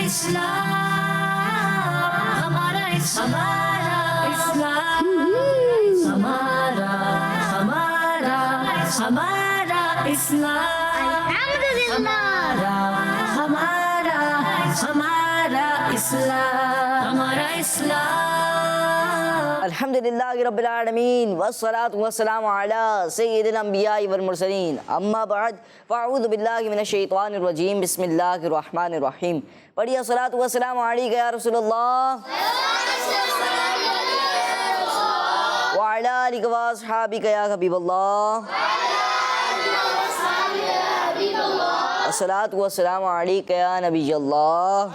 ہمارا اسلام ہمارا اسلام ہمارا اسلام۔ الحمدللہ رب العالمین والصلاة والسلام علی سید الانبیاء والمرسلین، اما بعد فاعوذ باللہ من الشیطان الرجیم، بسم اللہ الرحمن الرحیم۔ پڑھیے الصلاة والسلام علیک یا رسول اللہ وعلی آلک واصحابک یا حبیب اللہ، الصلاة والسلام علیک یا نبی اللہ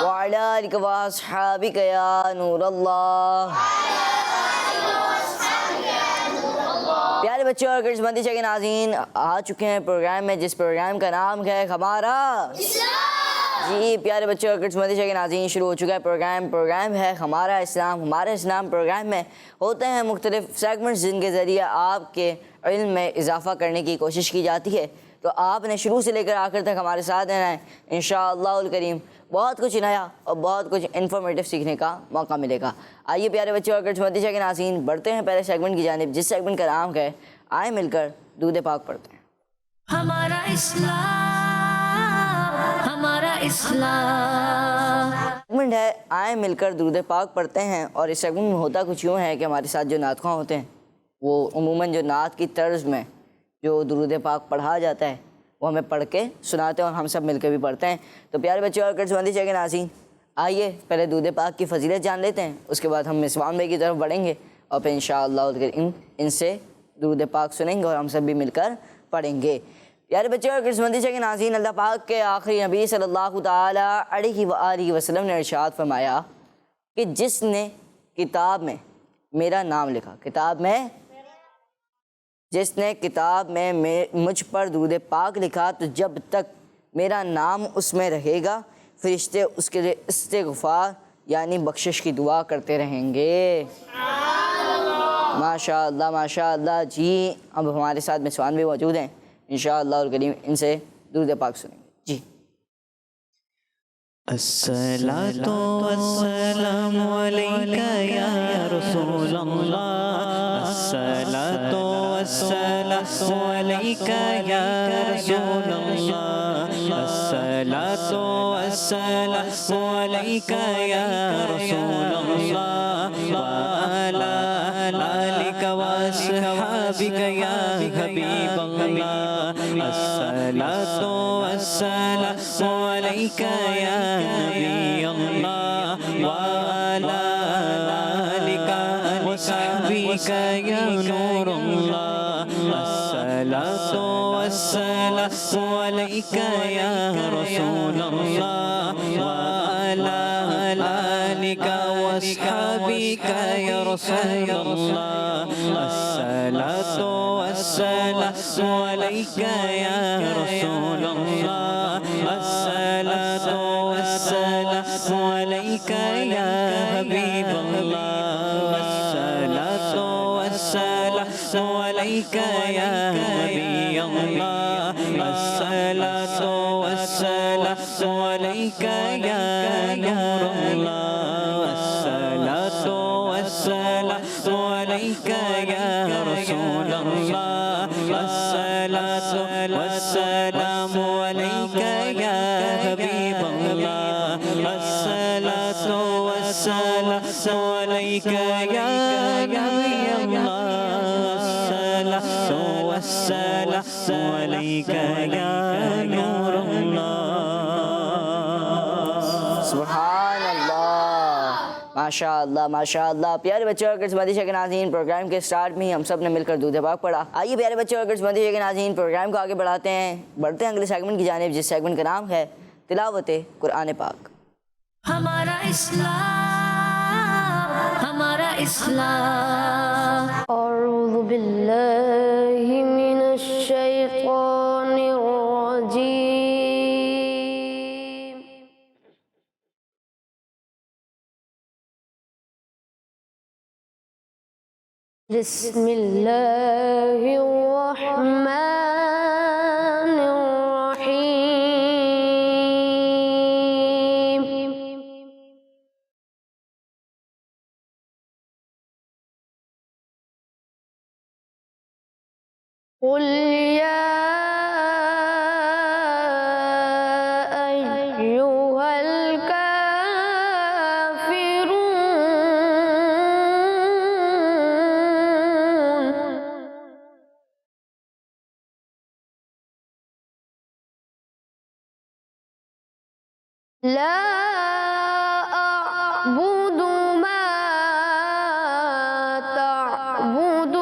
وعلی آلک واصحابک یا نور اللہ۔ پیارے بچوں اور کرس مندی کے ناظرین، آ چکے ہیں پروگرام میں جس پروگرام کا نام ہے ہمارا جی پیارے بچوں اور کرس مندی کے ناظرین، شروع ہو چکا ہے پروگرام ہے ہمارا اسلام۔ ہمارا اسلام پروگرام میں ہوتے ہیں مختلف سیگمنٹس جن کے ذریعے آپ کے علم میں اضافہ کرنے کی کوشش کی جاتی ہے، تو آپ نے شروع سے لے کر آخر تک ہمارے ساتھ رہنا ہے انشاءاللہ الکریم۔ بہت کچھ نیا اور بہت کچھ انفارمیٹیو سیکھنے کا موقع ملے گا۔ آئیے پیارے بچوں اور کرس مندی کے ناظرین، بڑھتے ہیں پہلے سیگمنٹ کی جانب، جس سیگمنٹ کا نام ہے آئے مل کر دودھ پاک پڑھتے ہیں۔ ہمارا اسلام سیگمنٹ ہے آئے مل کر درود پاک پڑھتے ہیں، اور اس سیگمنٹ میں ہوتا کچھ یوں ہے کہ ہمارے ساتھ جو نعت خواں ہوتے ہیں وہ عموماً جو نعت کی طرز میں جو درود پاک پڑھا جاتا ہے وہ ہمیں پڑھ کے سناتے ہیں اور ہم سب مل کے بھی پڑھتے ہیں۔ تو پیارے بچے اور کرس مندی کے ناظرین، آئیے پہلے درود پاک کی فضیلت جان لیتے ہیں، اس کے بعد ہم مسوان بھائی کی طرف بڑھیں گے اور پھر انشاءاللہ ان سے درود پاک سنیں گے اور ہم سب بھی مل کر پڑھیں گے۔ پیارے بچے اور کرس مندی کے ناظرین، اللہ پاک کے آخری نبی صلی اللہ تعالیٰ علیہ وآلہ وسلم نے ارشاد فرمایا کہ جس نے کتاب میں میرا نام لکھا، جس نے کتاب میں مجھ پر درود پاک لکھا، تو جب تک میرا نام اس میں رہے گا فرشتے اس کے لیے استغفار یعنی بخشش کی دعا کرتے رہیں گے۔ ماشاءاللہ ماشاءاللہ۔ جی اب ہمارے ساتھ مسوان بھی موجود ہیں، انشاءاللہ الکریم ان سے درود پاک سنیں گے۔ جی الصلاۃ والسلام علیک یا رسول اللہ، الصلاۃ والسلام علیک یا رسول اللہ، الصلاۃ والسلام علیک یا رسول اللہ، وعلی آلک واصحابک یا حبیب اللہ، الصلاۃ والسلام علیک یا نبی اللہ، وعلی آلک وصحبک یا نور اللہ، الصلاۃ والسلام علیک یا رسول اللہ، وعلی آلک وصحبک یا رسول اللہ، الصلاۃ والسلام علیک یا رسول اللہ، الصلاۃ والسلام علیک یا حبیب اللہ، الصلاۃ والسلام علیک یا نبی اللہ، الصلاۃ والسلام علیک یا نور اللہ، الصلاۃ والسلام علیک یا رسول اللہ، الصلاۃ والسلام علیک یا حبیب اللہ، الصلاۃ والسلام علیک یا نبی اللہ، الصلاۃ والسلام علیک یا نور اللہ۔ سبحان اللہ، ماشاءاللہ ماشاءاللہ۔ پیارے بچوں اور کرس مندی کے ناظرین، پروگرام کے سٹارٹ میں ہی ہم سب نے مل کر درود پاک پڑھا۔ آئیے پیارے بچوں اور کرس مندی کے ناظرین، پروگرام کو آگے بڑھاتے ہیں، بڑھتے ہیں اگلے سیگمنٹ کی جانب، جس سیگمنٹ کا نام ہے تلاوت قرآن پاک۔ ہمارا اسلام اعوذ باللہ من الشیطان الرجیم، بسم اللہ الرحمن الرحیم، قل يا أيها الكافرون لا أعبد ما تعبدون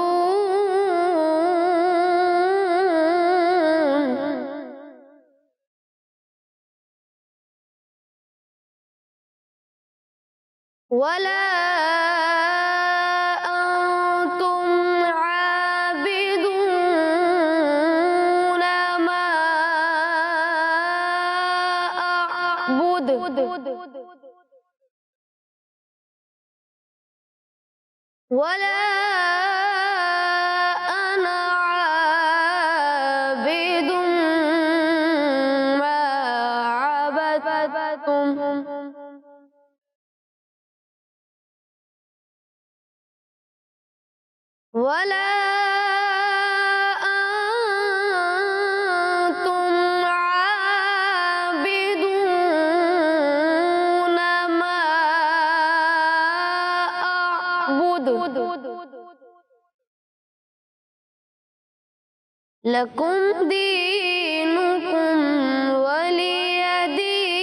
ولا أنتم عابدون ما أعبد ولا أنا عابد ما عبدتم ولا أنتم عابدون ما أعبد لكم دينكم ولي دين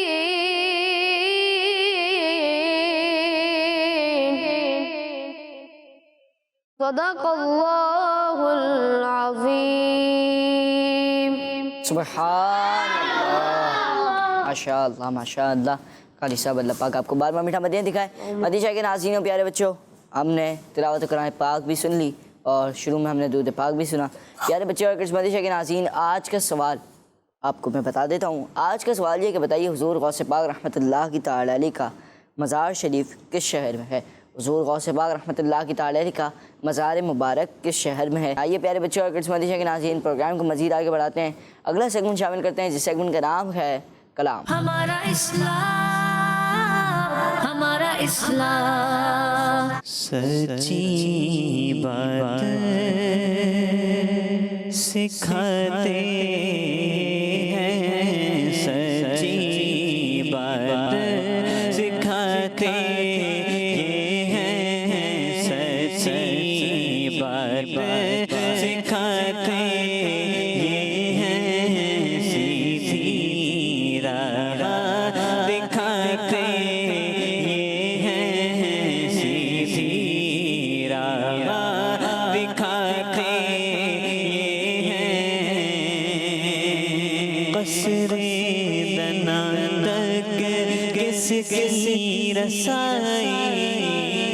صدق الله العظيم سبحان اللہ، ماشاء اللہ ماشاء اللہ۔ قاری صاحب اللہ پاک آپ کو بار بار میٹھا مدینہ دکھائے۔ مدینہ شاہ کے ناظرین و پیارے بچوں، ہم نے تلاوت قرآن پاک بھی سن لی اور شروع میں ہم نے درود پاک بھی سنا۔ پیارے بچے اور مدینہ شاہ کے ناظرین، آج کا سوال آپ کو میں بتا دیتا ہوں۔ آج کا سوال یہ کہ بتائیے حضور غوث پاک رحمۃ اللہ کی تعالی علیہ کا مزار شریف کس شہر میں ہے؟ حضور غوث پاک رحمۃ اللہ کی تعالی علیہ کا مزار مبارک کس شہر میں ہے؟ آئیے پیارے بچوں اور مدینہ کے ناظرین، پروگرام کو مزید آگے بڑھاتے ہیں، اگلا سیگمنٹ شامل کرتے ہیں جس سیگمنٹ کا نام ہے کلام۔ ہمارا اسلام، ہمارا اسلام، سچی بات سکھاتے ہیں، سچی بات سکھاتے ہیں، سچی بات سکھاتے ہیں، سیدھی راہ دکھاتے ہیں، سیدھی راہ دکھاتے ہیں۔ قصر دنا تک کس کی رسائی،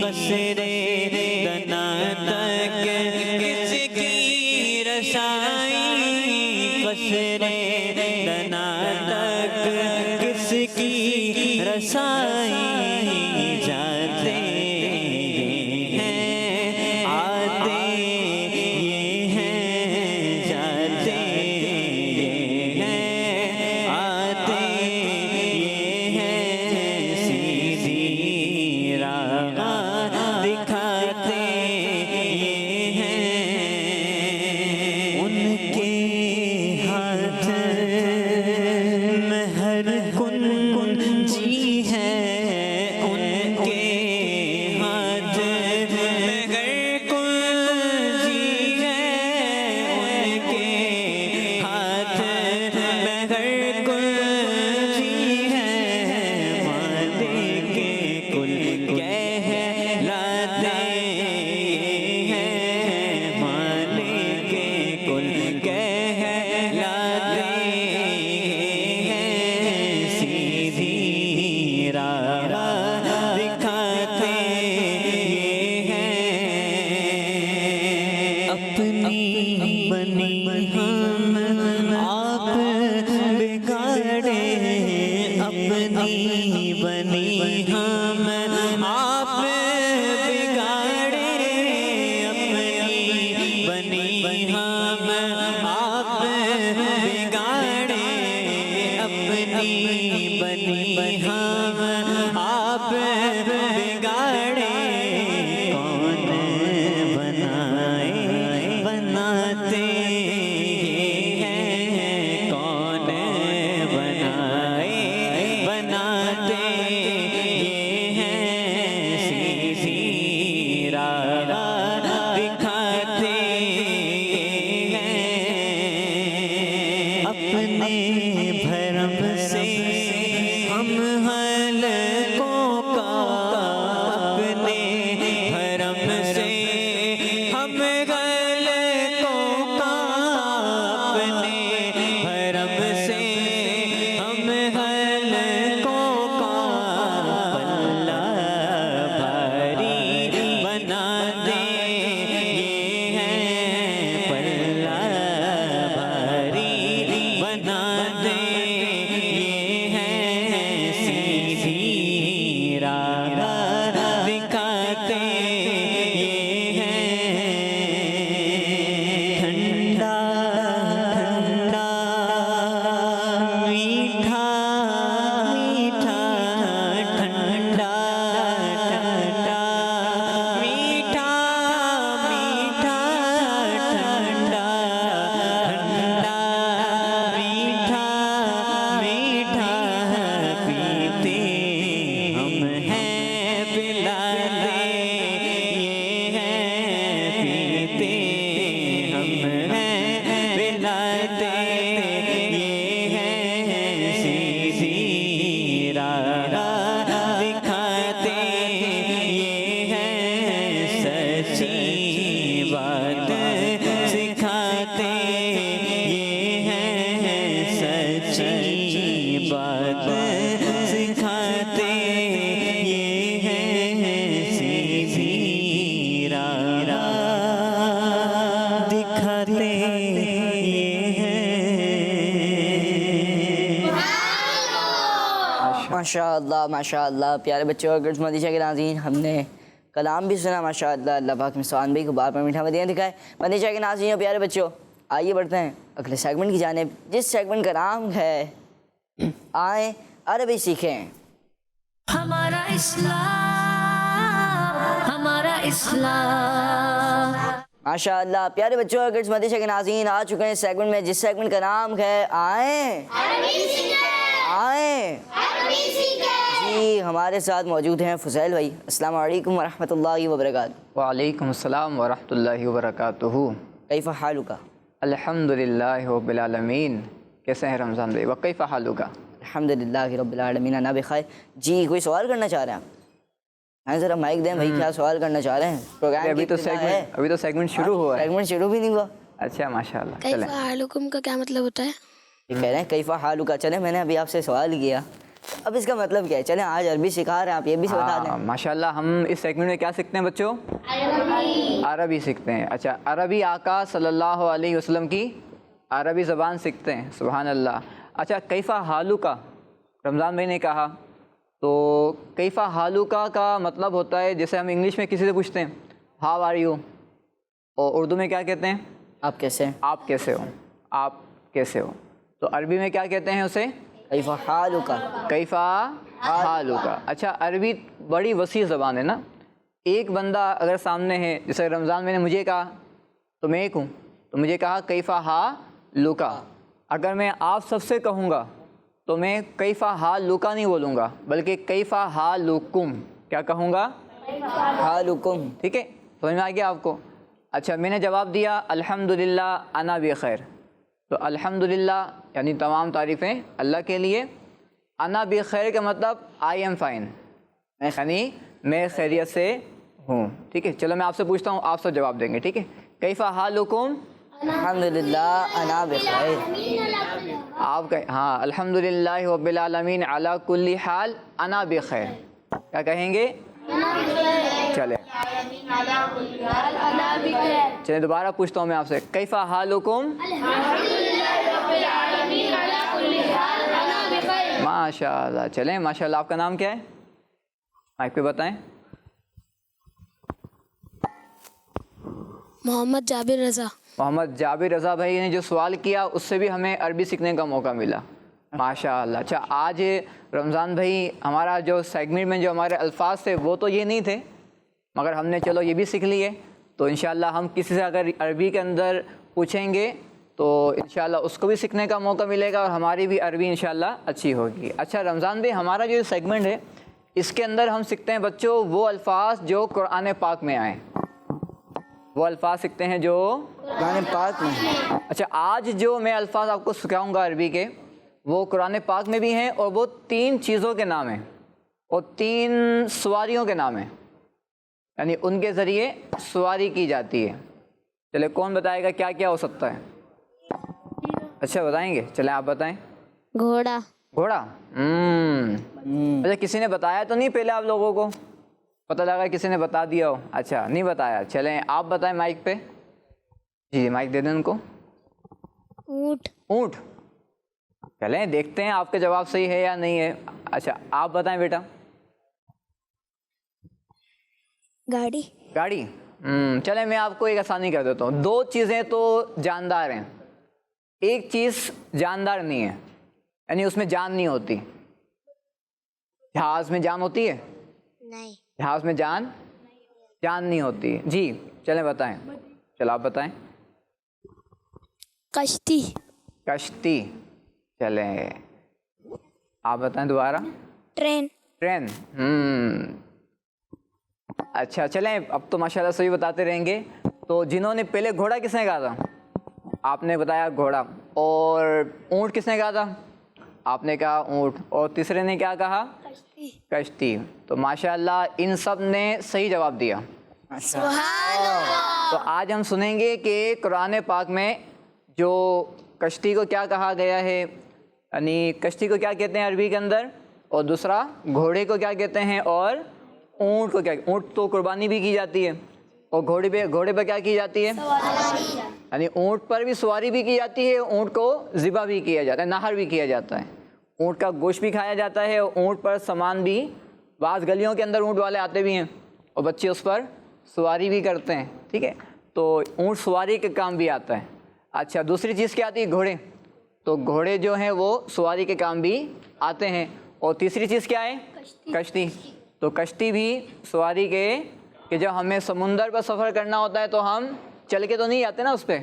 قصر دنا تک کس کی رسائی، قصر دنا تک کس کی رسائی، جاتے ہیں آتے یہ ہیں، جاتے یہ ہیں آتے یہ ہیں، سیدھی راہ دکھاتے یہ ہیں۔ ان کے ہاتھ میں ہر کنجی ہے، ان کے ہاتھ میں ہر کنجی ہے، ان کے ہاتھ میں ہر کنجی ہے، مالک کل کہلاتے ہیں، مالک کل کہلاتے ہیں، سیدھی راہ دکھاتے ہیں۔ اپنی بنی ہم آپ بگاڑے، اپنی بنی ہم آپ بگاڑے، اپنی بنی ہم آپ بگاڑے، اپنی بنی ہم آپ بگاڑے، کون بنائے بناتے بھرم سے ہم حلقوں کا اپنے بھرم سے ہم حلقوں کا اپنے بھرم سے ہم حلقوں کا پلہ بھاری بنا دے یہ ہے پلہ بھاری بنا دے یہ ہے سیدھی راہ دکھاتے یہ ہے ٹھنڈا ٹھنڈا میٹھا میٹھا ٹھنڈا ٹھنڈا میٹھا میٹھا ٹھنڈا ٹھنڈا میٹھا میٹھا پیتے ہم ہیں پلاتے یہ ہے پیتے ہم ہیں پلاتے یہ ہے سیدھی راہ دکھاتے یہ ہے سچی بات سکھاتے یہ ہے سچی بات سکھاتے یہ ہے سیدھی راہ دکھاتے یہ ہے ماشاء اللہ پیارے بچوں اور گرلز مدیشہ کے ناظرین، ہم نے کلام بھی سنا ماشاء اللہ۔ اللہ پاک مسعود بھائی کو بار بار میٹھا مدینہ دکھائے۔ مدیشہ کے ناظرین اور پیارے بچوں، آئیے بڑھتے ہیں اگلے سیگمنٹ کی جانب، جس سیگمنٹ کا نام ہے آئیں عربی سیکھیں۔ ہمارا اسلام، ہمارا اسلام۔ ماشاء اللہ پیارے بچوں اور گرلز مدیشہ کے ناظرین، آ چکے ہیں اس سیگمنٹ میں جس سیگمنٹ کا نام ہے آئیں آئیں جی، ہمارے ساتھ موجود ہیں فضیل بھائی۔ السلام علیکم ورحمۃ اللہ وبرکاتہ۔ وعلیکم السلام ورحمۃ اللہ وبرکاتہ۔ کیف حالک؟ الحمدللہ رب العالمین۔ کیسے ہیں رمضان بھائی؟ وکیف حالک؟ الحمدللہ رب العالمین، انا بخیر۔ جی کوئی سوال کرنا چاہ رہے ہیں آپ؟ ہاں ذرا مائک دیں بھائی، کیا سوال کرنا چاہ رہے ہیں؟ پروگرام ابھی تو سیگمنٹ شروع ہوا ہے۔ سیگمنٹ شروع بھی نہیں ہوا۔ اچھا ماشاء اللہ، کیف چلیں۔ حالکم کا کیا مطلب ہوتا ہے؟ یہ کہہ رہے ہیں کیف حالک۔ چلیں میں نے ابھی آپ سے سوال کیا، اب اس کا مطلب کیا ہے؟ چلیں آج عربی سکھا رہے ہیں، آپ یہ بھی بتا دیں۔ ماشاء اللہ، ہم اس سیگمنٹ میں کیا سیکھتے ہیں بچوں؟ عربی سیکھتے ہیں۔ اچھا، عربی آقا صلی اللہ علیہ وسلم کی عربی زبان سیکھتے ہیں، سبحان اللہ۔ اچھا، کیف حالک رمضان بھائی نے کہا، تو کیف حالک کا مطلب ہوتا ہے جیسے ہم انگلش میں کسی سے پوچھتے ہیں ہاؤ آر یو، اور اردو میں کیا کہتے ہیں؟ آپ کیسے ہیں؟ آپ کیسے ہو، آپ کیسے ہو۔ تو عربی میں کیا کہتے ہیں اسے؟ کیف حالک۔ کیف حالک۔ اچھا، عربی بڑی وسیع زبان ہے نا۔ ایک بندہ اگر سامنے ہے، جیسے رمضان میں نے مجھے کہا تو میں ایک ہوں، تو مجھے کہا کیف حالک۔ اگر میں آپ سب سے کہوں گا تو میں کیف حالک نہیں بولوں گا، بلکہ کیف حالکم، کیا کہوں گا؟ حالکم۔ ٹھیک ہے، سمجھ میں آ گیا آپ کو؟ اچھا، میں نے جواب دیا الحمدللہ انا بخیر، تو الحمدللہ یعنی تمام تعریفیں اللہ کے لیے، انا بخیر کا مطلب آئی ایم فائن، یعنی میں خیریت سے ہوں۔ ٹھیک ہے، چلو میں آپ سے پوچھتا ہوں، آپ سب جواب دیں گے، ٹھیک ہے؟ کیف حالکم؟ الحمدللہ انا بخیر۔ آپ کہ ہاں، الحمدللہ رب العالمین علی کل حال انا بخیر، کیا کہیں گے؟ چلیں دوبارہ پوچھتا ہوں میں آپ سے، کیف حالکم؟ ماشاء اللہ، چلیں ماشاء اللہ۔ آپ کا نام کیا ہے؟ مائک پہ بتائیں۔ محمد جابر رضا۔ محمد جابر رضا بھائی نے جو سوال کیا اس سے بھی ہمیں عربی سیکھنے کا موقع ملا، ماشاء اللہ۔ اچھا، آج رمضان بھائی ہمارا جو سیگمنٹ میں جو ہمارے الفاظ تھے وہ تو یہ نہیں تھے، مگر ہم نے چلو یہ بھی سیکھ لیے، تو انشاءاللہ ہم کسی سے اگر عربی کے اندر پوچھیں گے تو انشاءاللہ اس کو بھی سیکھنے کا موقع ملے گا اور ہماری بھی عربی انشاءاللہ اچھی ہوگی۔ اچھا رمضان بھائی، ہمارا جو سیگمنٹ ہے اس کے اندر ہم سیکھتے ہیں بچوں وہ الفاظ جو قرآن پاک میں آئیں، وہ الفاظ سیکھتے ہیں جو قرآن پاک میں۔ اچھا، آج جو میں الفاظ آپ کو سکھاؤں گا عربی کے، وہ قرآن پاک میں بھی ہیں اور وہ 3 چیزوں کے نام ہیں اور 3 سواریوں کے نام ہیں، یعنی ان کے ذریعے سواری کی جاتی ہے۔ چلے کون بتائے گا کیا کیا ہو سکتا ہے؟ اچھا بتائیں گے، چلیں آپ بتائیں۔ گھوڑا، گھوڑا، اچھا کسی نے بتایا تو نہیں پہلے آپ لوگوں کو؟ پتہ لگا کسی نے بتا دیا ہو، اچھا نہیں بتایا، چلیں آپ بتائیں مائک پہ، جی مائک دے دیں ان کو۔ اونٹ، اونٹ، چلیں دیکھتے ہیں آپ کا جواب صحیح ہے یا نہیں ہے۔ اچھا آپ بتائیں بیٹا۔ گاڑی، گاڑی، چلیں میں آپ کو ایک آسانی کر دیتا ہوں، 2 چیزیں تو جاندار ہیں، ایک چیز جاندار نہیں ہے، یعنی اس میں جان نہیں ہوتی۔ جہاز میں جان ہوتی ہے؟ نہیں، جہاز میں جان نہیں ہوتی۔ جی چلیں بتائیں، چلو آپ بتائیں۔ کشتی، کشتی، چلیں آپ بتائیں دوبارہ۔ ٹرین، ٹرین، اچھا چلیں اب تو ماشاءاللہ صحیح بتاتے رہیں گے۔ تو جنہوں نے پہلے گھوڑا کس نے کہا تھا؟ آپ نے بتایا گھوڑا، اور اونٹ کس نے کہا تھا؟ آپ نے کہا اونٹ، اور تیسرے نے کیا کہا؟ کشتی۔ کشتی۔ تو ماشاءاللہ ان سب نے صحیح جواب دیا۔ تو آج ہم سنیں گے کہ قرآن پاک میں جو کشتی کو کیا کہا گیا ہے، یعنی کشتی کو کیا کہتے ہیں عربی کے اندر، اور دوسرا گھوڑے کو کیا کہتے ہیں، اور اونٹ کو کیا، اونٹ تو قربانی بھی کی جاتی ہے، اور گھوڑے پہ کیا کی جاتی ہے، یعنی اونٹ پر بھی سواری بھی کی جاتی ہے، اونٹ کو ذبح بھی کیا جاتا ہے، نہر بھی کیا جاتا ہے، اونٹ کا گوشت بھی کھایا جاتا ہے، اور اونٹ پر سامان بھی، بعض گلیوں کے اندر اونٹ والے آتے بھی ہیں اور بچے اس پر سواری بھی کرتے ہیں، ٹھیک ہے، تو اونٹ سواری کے کام بھی آتا ہے۔ اچھا دوسری چیز کیا آتی ہے؟ گھوڑے، تو گھوڑے جو ہیں وہ سواری کے کام بھی آتے ہیں، اور تیسری چیز کیا ہے؟ کشتی، تو کشتی بھی سواری کے، کہ جب ہمیں سمندر پر سفر کرنا ہوتا ہے تو ہم چل کے تو نہیں جاتے نا اس پہ،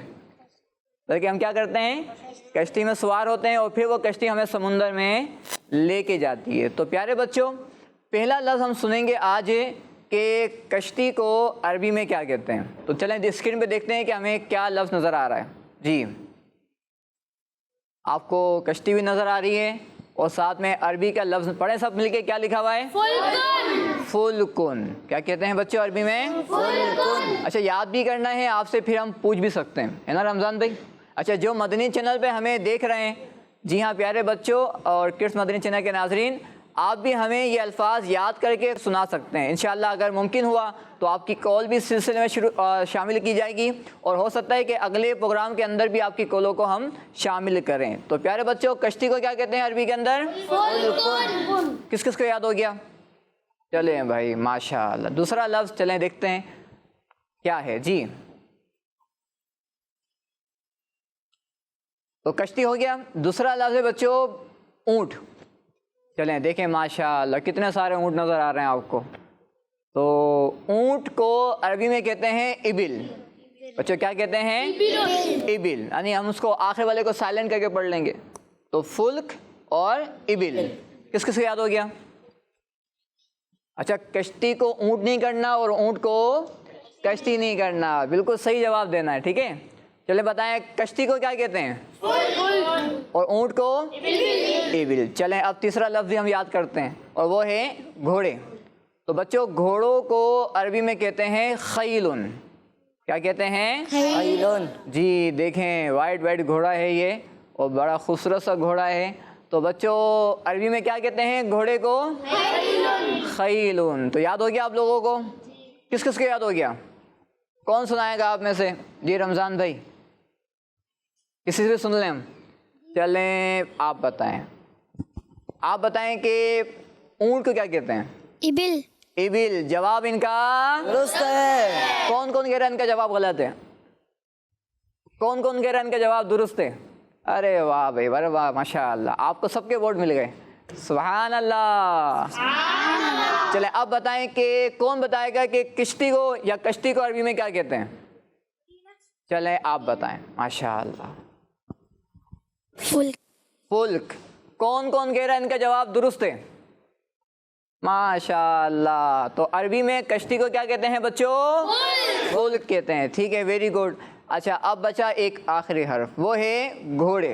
بلکہ ہم کیا کرتے ہیں؟ کشتی میں سوار ہوتے ہیں، اور پھر وہ کشتی ہمیں سمندر میں لے کے جاتی ہے۔ تو پیارے بچوں پہلا لفظ ہم سنیں گے آج کہ کشتی کو عربی میں کیا کہتے ہیں، تو چلیں اسکرین پہ دیکھتے ہیں کہ ہمیں کیا لفظ نظر آ رہا ہے۔ جی آپ کو کشتی بھی نظر آ رہی ہے، اور ساتھ میں عربی کا لفظ پڑھیں سب مل کے، کیا لکھا ہوا ہے؟ فلکن۔ کیا کہتے ہیں بچوں عربی میں؟ فلکن۔ اچھا یاد بھی کرنا ہے آپ سے، پھر ہم پوچھ بھی سکتے ہیں، ہے نا رمضان بھائی؟ اچھا جو مدنی چینل پہ ہمیں دیکھ رہے ہیں، جی ہاں پیارے بچوں اور کڈس مدنی چینل کے ناظرین، آپ بھی ہمیں یہ الفاظ یاد کر کے سنا سکتے ہیں انشاءاللہ۔ اگر ممکن ہوا تو آپ کی کال بھی اس سلسلے میں شامل کی جائے گی، اور ہو سکتا ہے کہ اگلے پروگرام کے اندر بھی آپ کی کالوں کو ہم شامل کریں۔ تو پیارے بچوں کشتی کو کیا کہتے ہیں عربی کے اندر؟ کس کس کو یاد ہو گیا؟ چلیں بھائی ماشاءاللہ۔ دوسرا لفظ چلیں دیکھتے ہیں کیا ہے۔ جی تو کشتی ہو گیا، دوسرا لفظ ہے بچوں اونٹ۔ چلیں دیکھیں ماشاءاللہ کتنے سارے اونٹ نظر آ رہے ہیں آپ کو۔ تو اونٹ کو عربی میں کہتے ہیں ابل۔ بچوں کیا کہتے ہیں؟ ابل، یعنی ہم اس کو آخر والے کو سائلنٹ کر کے پڑھ لیں گے، تو فلک اور ابل۔ کس کس کو یاد ہو گیا؟ اچھا کشتی کو اونٹ نہیں کرنا اور اونٹ کو کشتی نہیں کرنا، بالکل صحیح جواب دینا ہے، ٹھیک ہے۔ چلے بتائیں کشتی کو کیا کہتے ہیں؟ اور اونٹ کو ابل۔ چلیں اب تیسرا لفظ بھی ہم یاد کرتے ہیں، اور وہ ہے گھوڑے۔ تو بچوں گھوڑوں کو عربی میں کہتے ہیں خیلن۔ کیا کہتے ہیں؟ خیلون۔ جی دیکھیں وائٹ گھوڑا ہے یہ، اور بڑا خوبصورت سا گھوڑا ہے۔ تو بچوں عربی میں کیا کہتے ہیں گھوڑے کو؟ خیلون۔ تو یاد ہو گیا آپ لوگوں کو؟ کس کس کو یاد ہو گیا؟ کون سنائے گا آپ میں سے؟ جی رمضان بھائی، کسی سے سن لیں ہم؟ چلیں آپ بتائیں، آپ بتائیں کہ اونٹ کو کیا کہتے ہیں؟ ابل، ابل۔ جواب ان کا درست ہے۔ کون کون کہہ رہا ہے ان کا جواب غلط ہے؟ کون کون کہہ رہا ہے ان کا جواب درست ہے؟ ارے واہ بھائی، ارے واہ ماشاءاللہ، آپ کو سب کے ووٹ مل گئے، سبحان اللہ۔ چلیں اب بتائیں کہ کون بتائے گا کہ کشتی کو یا کشتی کو عربی میں کیا کہتے ہیں؟ چلیں آپ بتائیں ماشاءاللہ۔ فلک، فلک۔ کون کون کہہ رہا ہے ان کا جواب درست ہے؟ ماشاءاللہ۔ تو عربی میں کشتی کو کیا کہتے ہیں بچوں؟ فلک کہتے ہیں، ٹھیک ہے، ویری گڈ۔ اچھا اب بچا ایک آخری حرف، وہ ہے گھوڑے۔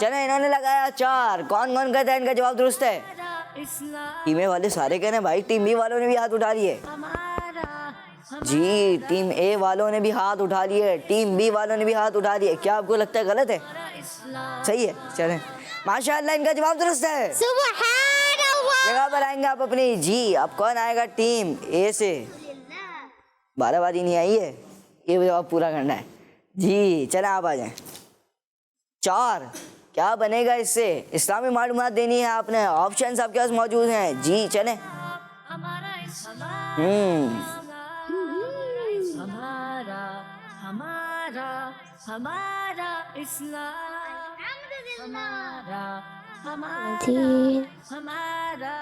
چلیں انہوں نے لگایا 4. کون کون کہتا ہے ان کا جواب درست ہے؟ ٹیمیں والے سارے کہہ رہے ہیں بھائی. ٹیم بی والوں نے بھی ہاتھ اٹھا لیے. جی ٹیم اے والوں نے بھی ہاتھ اٹھا لیے, ٹیم بی والوں نے بھی ہاتھ اٹھا لیے. کیا آپ کو لگتا ہے غلط ہے؟ صحیح ہے. چلیں ماشاءاللہ ان کا جواب درست ہے. سبحان اللہ. جگہ پر آئیں گے آپ اپنی. جی اب کون آئے گا ٹیم اے سے؟ 12 باری نہیں آئی ہے, یہ جواب پورا کرنا ہے. جی چلیں آپ آ جائیں. 4 کیا بنے گا اس سے؟ اسلامی معلومات دینی ہے آپ نے. آپشنز آپ کے پاس موجود ہیں. جی چلیں.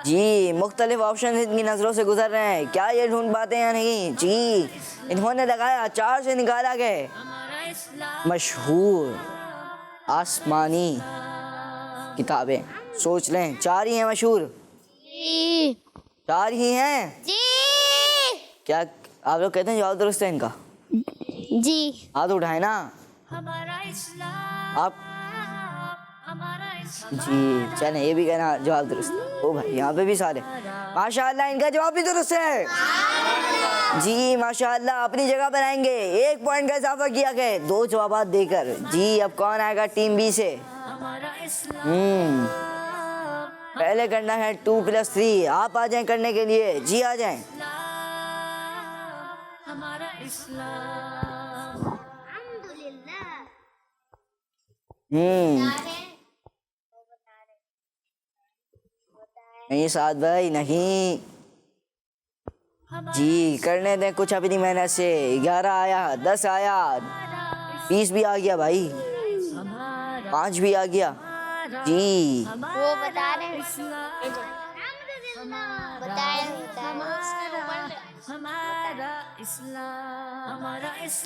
جی مختلف آپشن ان کی نظروں سے گزر رہے ہیں. کیا یہ ڈھونڈ پاتے ہیں یا نہیں؟ جی انہوں نے لگایا 4 سے نکالا گئے مشہور آسمانی کتابیں. سوچ لیں 4 ہی ہیں مشہور. 4 ہی ہیں. کیا آپ لوگ کہتے ہیں جواب درست ہے ان کا؟ جی ہاتھ اٹھائے نا آپ. جی چلیں یہ بھی کہنا جواب درست. او بھائی یہاں پہ بھی سارے ماشاءاللہ ان کا جواب بھی درست ہے. جی ماشاءاللہ اپنی جگہ پر آئیں گے. 1 پوائنٹ کا اضافہ کیا گیا 2 جوابات دے کر. جی اب کون آئے گا ٹیم بی سے؟ پہلے کرنا ہے 2+3. آپ آ جائیں کرنے کے لیے. جی آ جائیں. نہیں سعد بھائی نہیں. جی کرنے دیں کچھ اپنی محنت سے. 11 آیا, 10 آیا, 20 بھی آ گیا بھائی, 5 بھی آ گیا. جی وہ بتا رہے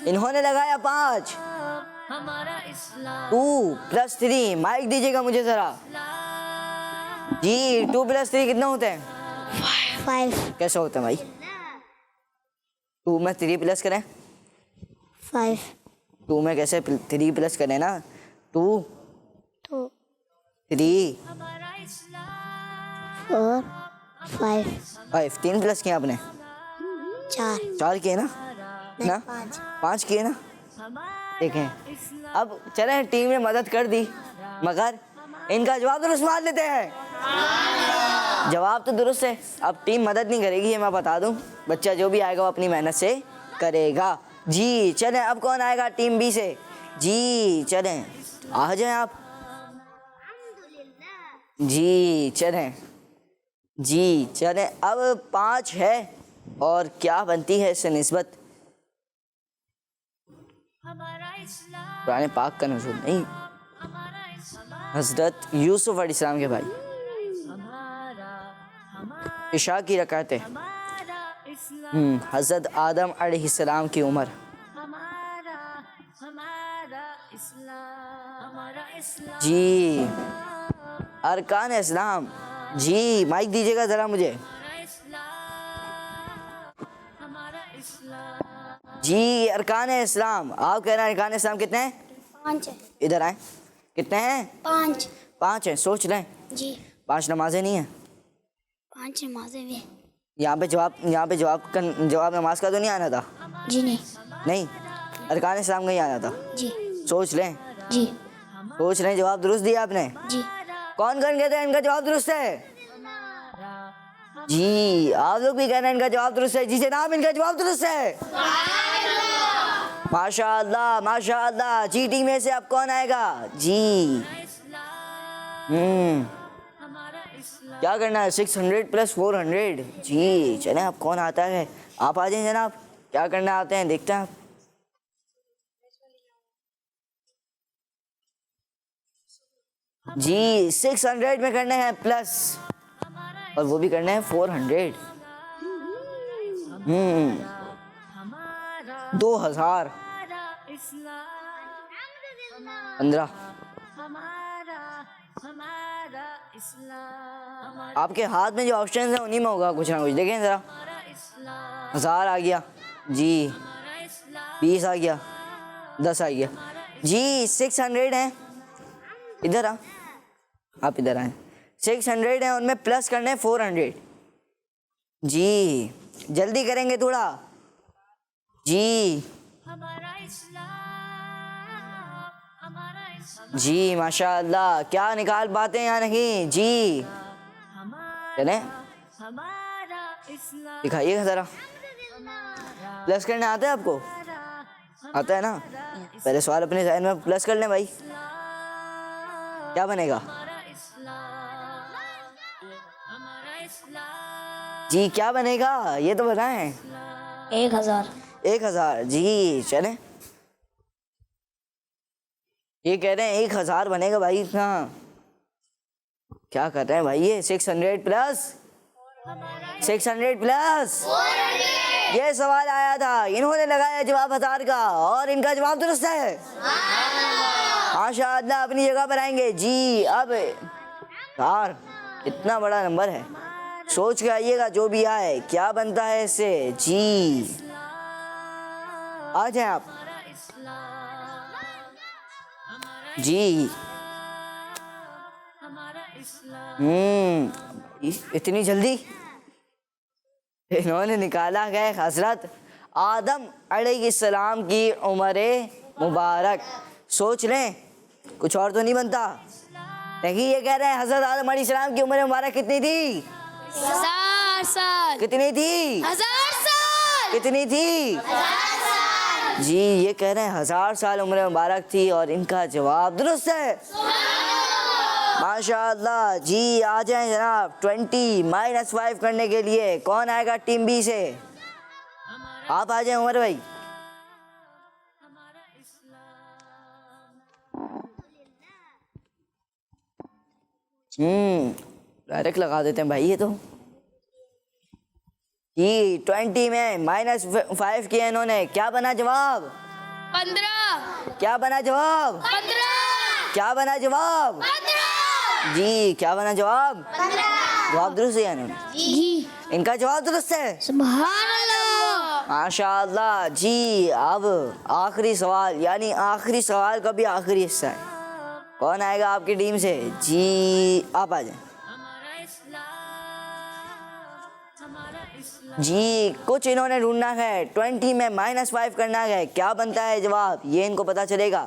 انہوں نے لگایا 5. 2+3 مائک دیجیے گا مجھے ذرا. جی 2+3 کتنے ہوتے ہیں؟ 5. کیسے ہوتے ہیں بھائی؟ 2 میں 3 پلس کریں. 5 2 میں کیسے 3 پلس کریں نا. 2 2 3 4 5 5 3 پلس کیا آپ نے؟ 4 کیے نا 5 کیے نا. دیکھیں اب چلیں ٹیم نے مدد کر دی مگر ان کا جواب درست مان لیتے ہیں. جواب تو درست ہے. اب ٹیم مدد نہیں کرے گی یہ میں بتا دوں. بچہ جو بھی آئے گا وہ اپنی محنت سے کرے گا. جی چلیں اب کون آئے گا ٹیم بی سے؟ جی چلیں آ جائیں آپ. جی چلیں. جی چلیں اب 5 ہے اور کیا بنتی ہے اس سے نسبت؟ قرآن پاک کا نزول نہیں, حضرت یوسف علیہ السلام کے بھائی. عشاء کی رکعتیں. حضرت آدم علیہ السلام کی عمر. جی ارکان اسلام. جی مائک دیجیے گا ذرا مجھے. جی ارکان اسلام. آپ کہہ رہے ہیں ارکان اسلام کتنے ہیں؟ 5 ادھر آئیں. کتنے ہیں؟ 5 ہیں. سوچ لیں. جی 5 نمازیں نہیں ہیں. 5 نمازیں بھی. یہاں پہ جواب نماز کا تو نہیں آنا تھا. جی نہیں ارکان اسلام کا ہی آنا تھا. جی سوچ لیں. جی سوچ لیں. جواب درست دیا آپ نے. جی کون کہتے ہیں ان کا جواب درست ہے؟ جی آپ لوگ بھی کہہ رہے ہیں ان کا جواب درست ہے. جی جناب ان کا جواب درست ہے. ماشاء اللہ ماشاء اللہ. جی ٹیم میں سے اب کون آئے گا؟ جی کیا کرنا ہے؟ 600+400. جی چلیں اب کون آتا ہے؟ آپ آ جائیں جناب. کیا کرنا آتے ہیں دیکھتے ہیں آپ. جی 600 میں کرنے ہیں پلس اور وہ بھی کرنے ہیں 400. 2000 15. آپ کے ہاتھ میں جو آپشنز ہیں انہیں میں ہوگا کچھ نہ کچھ. دیکھیں ذرا. 1000 آ گیا. جی 20 آ گیا. 10 آ گیا. جی 600 ہیں. ادھر آپ ادھر آئیں. 600 ہیں, ان میں پلس کرنے 400. جی جلدی کریں گے تھوڑا. جی جی ماشاء اللہ, کیا نکال پاتے ہیں یا نہیں؟ جی چلیں دکھائیے گا ذرا. پلس کرنے آتا ہے آپ کو؟ آتا ہے نا. پہلے سوال اپنے ذہن میں پلس کر لیں بھائی. کیا بنے گا؟ جی کیا بنے گا یہ تو بتائیں. 1000. 1000. جی چلیں, یہ کہہ رہے ہیں 1000 بنے گا بھائی. اتنا کیا کر رہے ہیں بھائی؟ یہ 600 پلس 600 پلس یہ سوال آیا تھا, انہوں نے لگایا جواب 1000 کا, اور ان کا جواب درست ہے. ماشاء اللہ اپنی جگہ پر آئیں گے. جی اب 1000 اتنا بڑا نمبر ہے, سوچ کے آئیے گا جو بھی آئے کیا بنتا ہے اس سے. جی آ جائیں آپ. جی اتنی جلدی انہوں نے نکالا ہے حضرت آدم علیہ السلام کی عمر مبارک. سوچ لیں کچھ اور تو نہیں بنتا. نہیں, یہ کہہ رہے ہیں حضرت آدم علیہ السلام کی عمر مبارک کتنی تھی؟ 1000 سال. کتنی تھی؟ 1000 سال. کتنی تھی؟ 1000 سال. جی یہ کہہ رہے ہیں 1000 سال عمر مبارک تھی, اور ان کا جواب درست ہے. ماشاء اللہ. جی آ جائیں جناب 20 -5 کرنے کے لیے. کون آئے گا ٹیم بی سے؟ آپ آ جائیں عمر بھائی. ڈائریکٹ لگا دیتے ہیں بھائی یہ تو. جی 20 میں -5 کیا انہوں نے, کیا بنا جواب؟ 15. کیا بنا جواب؟ 15. کیا بنا جواب؟ 15. جی کیا بنا جواب؟ 15. جواب درست ہے انہوں نے. جی ان کا جواب درست ہے. سبحان اللہ. ماشاء اللہ. جی اب آخری سوال, یعنی آخری سوال کا بھی آخری حصہ ہے. کون آئے گا آپ کی ٹیم سے؟ جی آپ آ جائیں. جی کچھ انہوں نے ڈھونڈنا ہے. 20 میں -5 کرنا ہے, کیا بنتا ہے جواب یہ ان کو پتا چلے گا.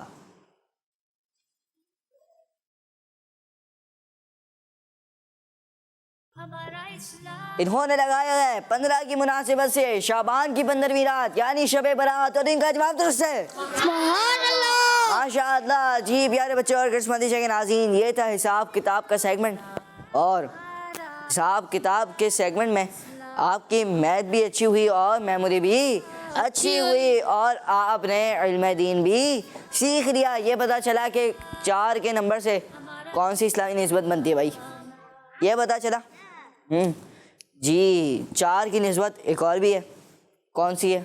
انہوں نے لگایا ہے 15 کی مناسبت سے شعبان کی 15ویں رات یعنی شب برات, اور ان کا جواب درست ہے. سبحان اللہ. ماشاء اللہ. جی پیارے بچے اور قسمتی کے ناظرین, یہ تھا حساب کتاب کا سیگمنٹ, اور حساب کتاب کے سیگمنٹ میں آپ کی میتھ بھی اچھی ہوئی اور میموری بھی اچھی ہوئی, اور آپ نے علم دین بھی سیکھ لیا. یہ پتہ چلا کہ 4 کے نمبر سے کون سی اسلامی نسبت بنتی ہے بھائی, یہ پتہ چلا. جی 4 کی نسبت ایک اور بھی ہے, کون سی ہے؟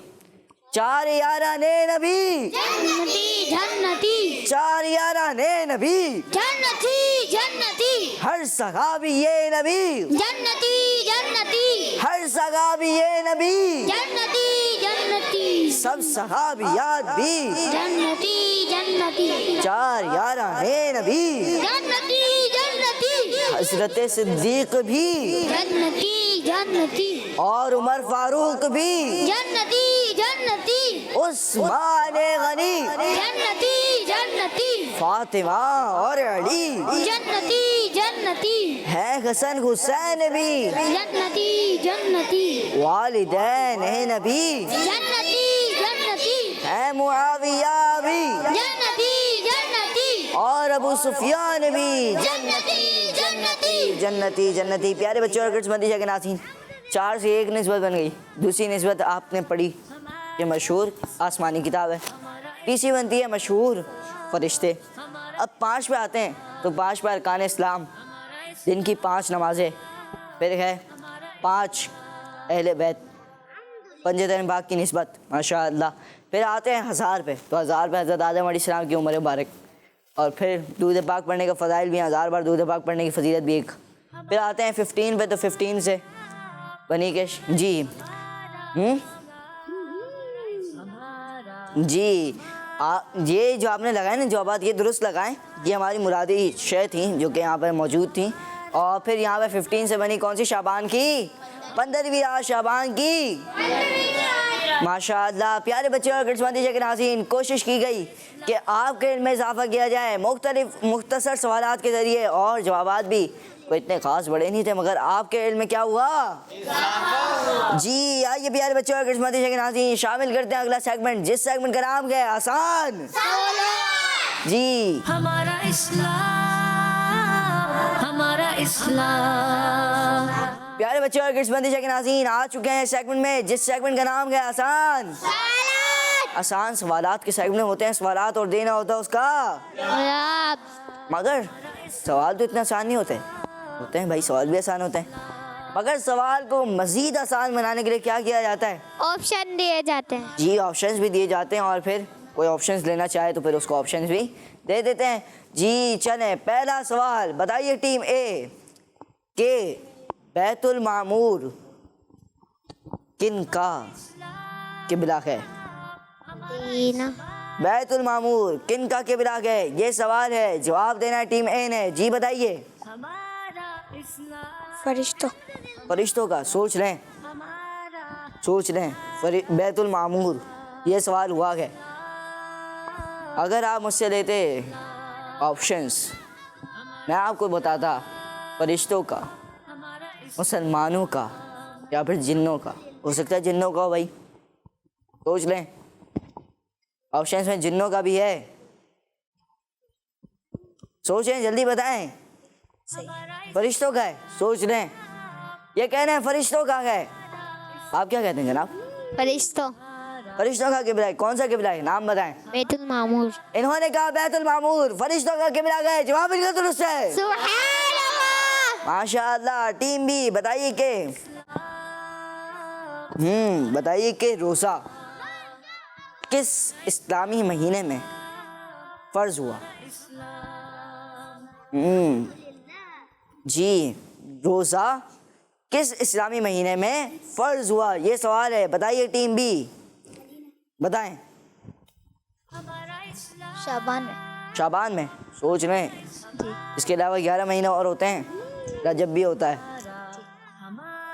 4 یاران نبی جنتی جنتی. 4 یاران نبی جنتی جنتی. ہر صحابی یہ نبی جنتی جنتی. ہر صحابی یہ نبی جنتی جنتی. سب صحابیات بھی جنتی جنتی. 4 یاران نبی جنتی جنتی. حضرت صدیق بھی جنتی جنتی. اور عمر فاروق بھی جنتی جنتی. عثمان غنی جنتی جنتی. فاطمہ اور علی جنتی جنتی. ہے حسن حسین بھی جنتی جنتی. والدین نبی جنتی جنتی. ہے معاویہ بھی جنتی جنتی. اور ابو سفیان بھی جنتی جنتی. جنتی. جنتی. پیارے بچوں اور قسمتی کے ناظرین, 4 سے 1 نسبت بن گئی. دوسری نسبت آپ نے پڑھی, یہ مشہور آسمانی کتاب ہے. تیسری بنتی ہے مشہور فرشتے. اب 5 پہ آتے ہیں, تو 5 پہ ارکان اسلام, جن کی 5 نمازیں, پھر ہے 5 اہل بیت, پنجتن پاک کی نسبت ماشاء اللہ. پھر آتے ہیں 1000 پہ, تو 1000 پہ حضرت آدم علیہ السلام کی عمر مبارک, اور پھر درود پاک پڑھنے کا فضائل بھی ہیں, 1000 بار درود پاک پڑھنے کی فضیلت بھی ایک. پھر آتے ہیں 15 پہ, تو 15 سے بنی کے جی یہ جو آپ نے لگائے نا جوابات یہ درست لگائیں. یہ ہماری مرادی شے تھیں جو کہ یہاں پر موجود تھیں. اور پھر یہاں پہ 15 سے بنی کون سی؟ شعبان کی 15ویں رات. شعبان کی ماشاء اللہ. پیارے بچے اور قسمتی کے ناظرین، کوشش کی گئی کہ آپ کے علم میں اضافہ کیا جائے مختلف مختصر سوالات کے ذریعے، اور جوابات بھی کوئی اتنے خاص بڑے نہیں تھے، مگر آپ کے علم میں کیا ہوا؟ جی آئیے پیارے بچے اور قسمتی کے ناظرین شامل کرتے ہیں اگلا سیگمنٹ، جس سیگمنٹ کا نام ہے آسان. جی ہمارا اسلام، ہمارا اسلام. پیارے بچے اور قسمتی کے ناظرین آ چکے ہیں سیگمنٹ میں، جس سیگمنٹ کا نام ہے آسان. آسان سوالات کے سیگمنٹ ہوتے ہیں، سوالات اور دینا ہوتا ہے اس کا، مگر سوال تو اتنا آسان نہیں ہوتے ہیں بھائی، سوال بھی آسان ہوتے ہیں، مگر سوال کو مزید آسان بنانے کے لیے کیا کیا جاتا ہے؟ آپشن دیے جاتے ہیں. جی آپشنز بھی دیے جاتے ہیں، اور پھر کوئی آپشنز لینا چاہے تو پھر اس کو آپشنز بھی دے دیتے ہیں. جی چلیں پہلا سوال بتائیے ٹیم اے کہ بیت المعمور کن کا قبلہ ہے؟ بیت المعمور کن کا قبلہ ہے؟ یہ سوال ہے، جواب دینا ہے ٹیم اے نے. جی بتائیے. فرشتوں کا. سوچ لیں بیت المعمور یہ سوال ہوا ہے. اگر آپ مجھ سے لیتے آپشنز، میں آپ کو بتاتا فرشتوں کا، مسلمانوں کا، یا پھر جنوں کا. ہو سکتا ہے جنوں کا ہو بھائی، سوچ لیں. آپشنز میں جنوں کا بھی ہے، سوچیں جلدی بتائیں. فرشتوں کا ہے، سوچ لیں. یہ کہنا ہے فرشتوں کا ہے. آپ کیا کہتے ہیں جناب؟ فرشتوں. فرشتوں کا قبلہ ہے. کون سا قبلہ ہے؟ نام بتائیں. بیت المعمور. انہوں نے کہا بیت المعمور فرشتوں کا قبلہ ہے. جواب ان کا درست ہے. سبحان اللہ. ماشاء اللہ. ٹیم بی بتائیے کہ روزہ کس اسلامی مہینے میں فرض ہوا؟ جی روزہ کس اسلامی مہینے میں فرض ہوا؟ یہ سوال ہے. بتائیے ٹیم بی، بتائیں. شعبان میں. سوچ رہے ہیں. اس کے علاوہ 11 مہینے اور ہوتے ہیں. رجب بھی ہوتا ہے،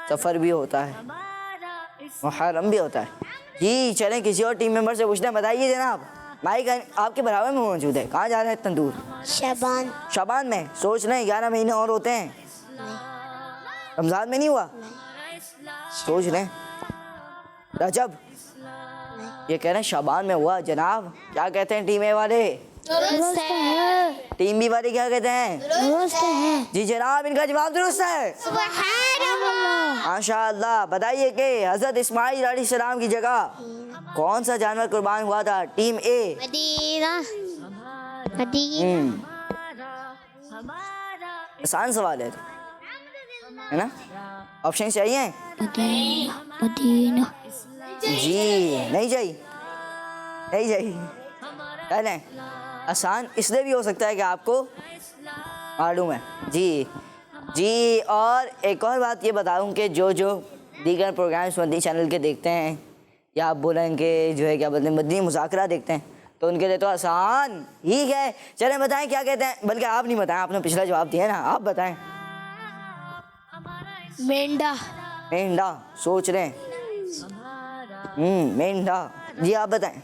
سفر بھی ہوتا ہے، محرم بھی ہوتا ہے. جی چلیں کسی اور ٹیم ممبر سے پوچھتے ہیں. بتائیے جناب، مائک آپ کے برابر میں موجود ہے. کہاں جا رہے ہیں اتنا دور؟ شعبان میں. سوچ رہے ہیں 11 مہینے اور ہوتے ہیں. رمضان میں نہیں ہوا؟ سوچ رہے ہیں. رجب. یہ کہہ رہے ہیں شعبان میں ہوا. جناب کیا کہتے ہیں ٹیم اے والے؟ درست ہے. ٹیم بی والے کیا کہتے ہیں؟ درست ہے. جی جناب ان کا جواب درست ہے. سبحان اللہ. ماشاء اللہ. بتائیے کہ حضرت اسماعیل علیہ السلام کی جگہ کون سا جانور قربان ہوا تھا؟ ٹیم اے. مدینہ. آسان سوال ہے نا؟ آپشن چاہیے؟ مدینہ. جی نہیں چاہیے. کہہ لیں آسان اس لیے بھی ہو سکتا ہے کہ آپ کو معلوم ہے. جی اور ایک اور بات یہ بتاؤں کہ جو دیگر پروگرامس مدنی چینل کے دیکھتے ہیں، یا آپ بولیں کہ جو ہے کیا بولتے ہیں مدنی مذاکرہ دیکھتے ہیں، تو ان کے لیے تو آسان ہی ہے. چلیں بتائیں کیا کہتے ہیں. بلکہ آپ نہیں بتائیں، آپ نے پچھلا جواب دیا ہے نا، آپ بتائیں. مینڈا. سوچ رہے ہیں. مینڈا. جی آپ بتائیں.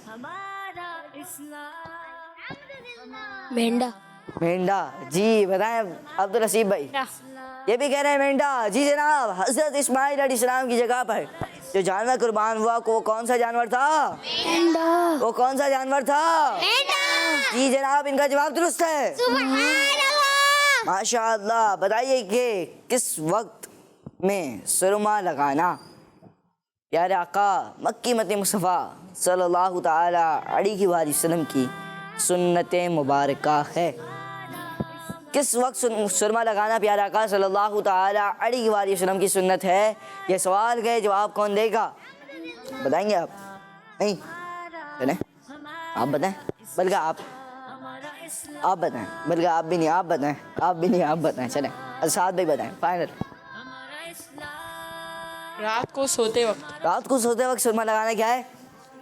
مینڈا. جی بتائیں عبدالرسیب بھائی. یہ بھی کہہ رہے ہیں مینڈا. جی جناب حضرت اسماعیل علیہ السلام کی جگہ پر جو جانور قربان ہوا وہ کون سا جانور تھا؟ وہ کون سا جانور تھا؟ جی جناب ان کا جواب درست ہے. ماشاء اللہ. بتائیے کہ کس وقت میں سرما لگانا پیارے آقا مکی مدنی مصطفیٰ صلی اللہ تعالی علیہ وآلہ وسلم کی سنت مبارکہ ہے؟ کس وقت سرما لگانا پیارے آقا صلی اللہ تعالی علیہ وآلہ وسلم کی سنت ہے؟ یہ سوال ہے. جواب کون دے گا؟ بتائیں گے آپ؟ نہیں چلیں آپ بتائیں. بلکہ آپ بتائیں. بلکہ آپ بھی نہیں آپ بتائیں. چلیں اسعد بھائی بتائیں. فائنل. رات کو سوتے وقت سرما لگانا کیا ہے؟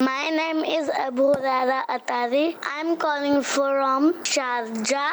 My name is Abu Rara Atari. I'm calling from Sharjah.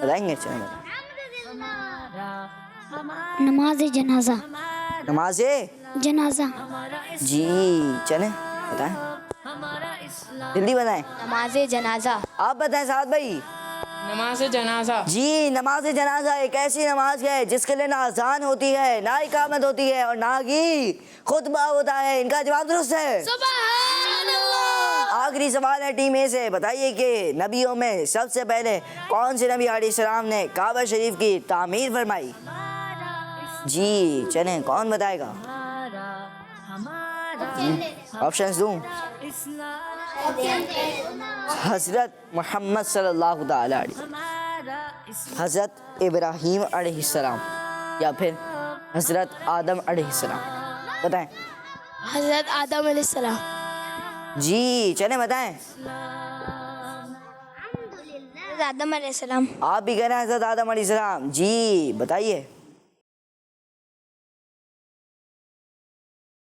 بتائیں گے؟ چلیں بتائیں. نماز جنازہ. نماز جنازہ. جی چلیں بتائیں, جلدی بتائیں. نماز جنازہ. آپ بتائیں سعد بھائی. نماز جنازہ. جی نماز جنازہ ایک ایسی نماز ہے جس کے لیے نہ اذان ہوتی ہے, نہ اقامت ہوتی ہے, اور نہ ہی خطبہ ہوتا ہے. ان کا جواب درست ہے. سبحان اللہ. آخری سوال ہے ٹیم اے سے. بتائیے کہ نبیوں میں سب سے پہلے کون سے نبی علیہ السلام نے کعبہ شریف کی تعمیر فرمائی؟ جی چلیں کون بتائے گا؟ آپشنز دوں. حضرت محمد صلی اللہ تعالی علیہ, حضرت ابراہیم علیہ السلام, یا پھر حضرت آدم علیہ السلام. بتائیں. حضرت آدم علیہ السلام. جی چلیں بتائیں. حضرت آدم علیہ السلام. آپ بھی کہہ رہے ہیں حضرت آدم علیہ السلام. جی بتائیے.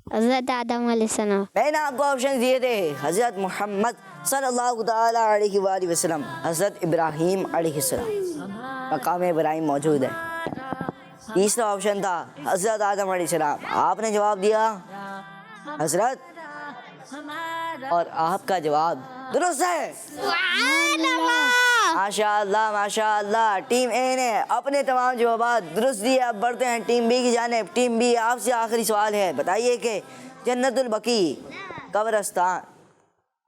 حضرت آدم علیہ السلام. میں نے آپ کو آپشن دیے تھے. حضرت محمد صلی اللہ تعالی علیہ وآلہ وسلم, حضرت ابراہیم علیہ السلام, مقام ابراہیم موجود ہے. تیسرا آپشن تھا حضرت آدم علیہ السلام. آپ نے جواب دیا حضرت, اور آپ کا جواب درست ہے. ماشاء اللہ ماشاء اللہ. ٹیم اے نے اپنے تمام جوابات درست دیے. اب بڑھتے ہیں ٹیم بی کی جانب. ٹیم بی, آپ سے آخری سوال ہے. بتائیے کہ جنت البقیع قبرستان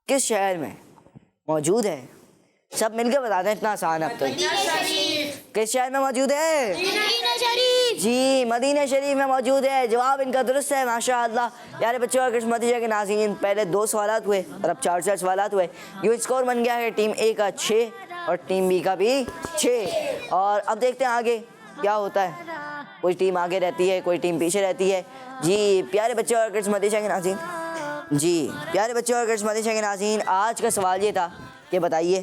کس شہر میں موجود ہے؟ سب مل کے بتا دیں, اتنا آسان ہے اب تو. کس شہر میں موجود ہے؟ جی مدینہ شریف میں موجود ہے. جواب ان کا درست ہے. ماشاء اللہ. پیارے بچوں اور قسمتی کے ناظرین, پہلے 2 سوالات ہوئے اور اب 4 سوالات ہوئے. یوں اسکور بن گیا ہے ٹیم اے کا 6 اور ٹیم بی کا بھی 6. اور اب دیکھتے ہیں آگے کیا ہوتا ہے. کوئی ٹیم آگے رہتی ہے, کوئی ٹیم پیچھے رہتی ہے. جی پیارے بچوں اور قسمتی کے ناظرین, جی پیارے بچوں اور قسمتی کے ناظرین, آج کا سوال یہ تھا کہ بتائیے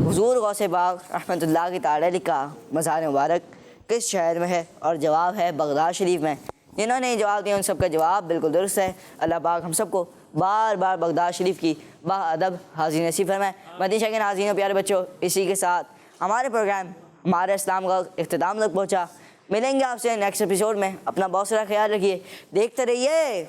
حضور غوث پاک رحمۃ اللہ کی تعالی کا مزار مبارک کس شہر میں ہے؟ اور جواب ہے بغداد شریف میں. جنہوں نے جواب دیا ان سب کا جواب بالکل درست ہے. اللہ پاک ہم سب کو بار بار بغداد شریف کی باادب حاضری نصیب فرمائے. مدینہ کے ناظرین و پیارے بچوں, اسی کے ساتھ ہمارے پروگرام ہمارا اسلام کا اختتام تک پہنچا. ملیں گے آپ سے نیکسٹ ایپیسوڈ میں. اپنا بہت سارا خیال رکھیے. دیکھتے رہیے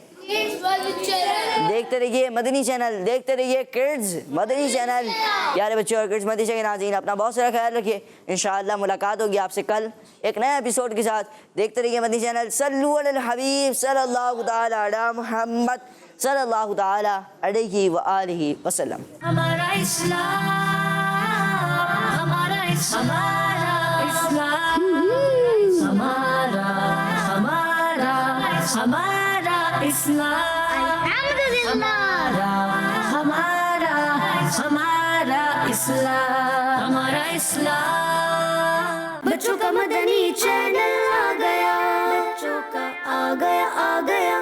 مدنی چینل, دیکھتے رہیے کڈز مدنی چینل. پیارے بچوں اور کڈز مدنی کے ناظرین, اپنا بہت سارا خیال رکھیے. انشاءاللہ ملاقات ہوگی آپ سے کل ایک نئے ایپیسوڈ کے ساتھ. دیکھتے رہیے مدنی چینل. صلو علی الحبیب صلی اللہ تعالی علی محمد صلی اللہ تعالی علیہ وآلہ وسلم. ہمارا اسلام, ہمارا اسلام, ہمارا اسلام, ہمارا اسلام, ہمارا اسلام. بچوں کا مدنی چینل آ گیا, بچوں کا آ گیا.